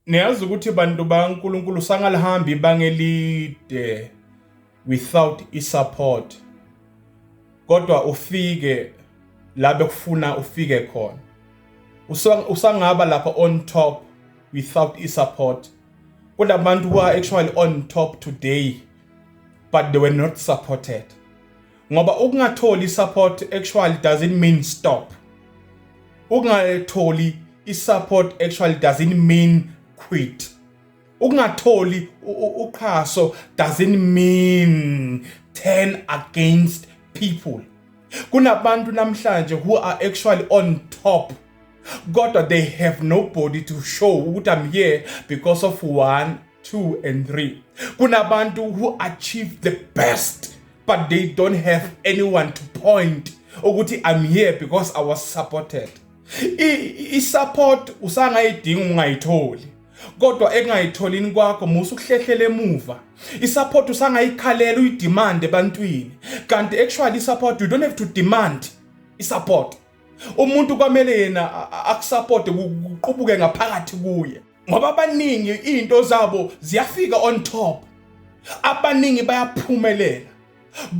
Niyazi ukuthi bantu baNkulunkulu sangalihambi ibanga elide without isupport. Kodwa ufike la bekufuna ufike khona. Usangaba lapha on top without isupport. Kunabantu who are actually on top today but they were not supported. Ngoba ukungatholi support actually doesn't mean stop. Ukungatholi isupport actually doesn't mean quit. Ukungatholi uxhaso doesn't mean turn against people. Kunabantu namhlanje who are actually on top, kodwa they have nobody to show ukuthi I'm here because of 1, 2 and 3. Kunabantu who achieve the best but they don't have anyone to point ukuthi I'm here because I was supported. I-support usangayidinga ungayitholi, kodwa engayitholini kwakho musukuhlehlela emuva. I-support usangayikhalela uyidemand ebantwini, kanti actually i-support you don't have to demand i-support. Umuntu kwamele yena akusupport uqubuke ngaphakathi kuye, ngoba abaningi izinto zabo ziyafika on top, abaningi bayaphumelela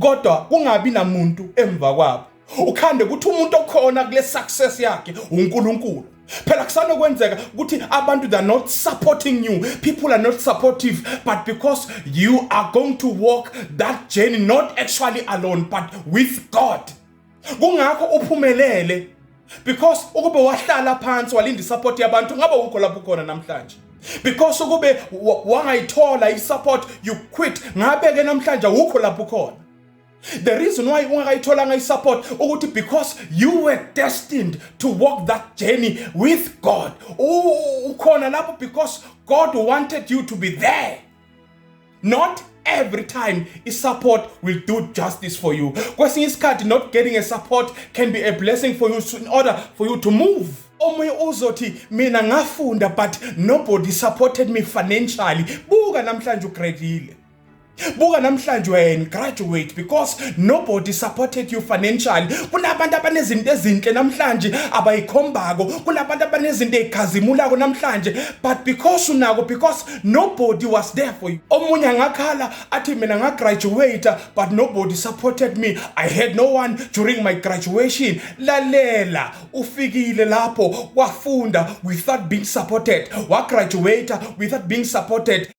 kodwa kungabi namuntu emva kwabo. Ukhande ukuthi umuntu okhona kule success yakhe uNkulunkulu. Phela kusanokwenzeka ukuthi abantu they are not supporting you, people are not supportive, but because you are going to walk that journey not actually alone but with God. Kungakho uphumelele because ukube wahlala phansi walinda isupport yabantu ngabe ukho lapho khona namhlanje. Because ukube wangayithola isupport you quit ngabe ke namhlanje ukho lapho khona. The reason why ungayitholanga isupport ukuthi because you were destined to walk that journey with God. Ukhona lapho because God wanted you to be there. Not every time support will do justice for you. Kwesinye isikhathi not getting a support can be a blessing for you in order for you to move. Omunye uzothi mina ngafunda but nobody supported me financially. Buka namhlanje ugraduate. Buka namhlanje wena graduate because nobody supported you financially. Kunabantu abanezinto ezinhle namhlanje abayikhombako, kunabantu abanezinto ezikhazimulako namhlanje, but because unako, because nobody was there for you. Omunye ngakhala athi mina ngagraduate but nobody supported me. I had no one during my graduation. Lalela, ufikile lapho wafunda without being supported, wa graduate without being supported.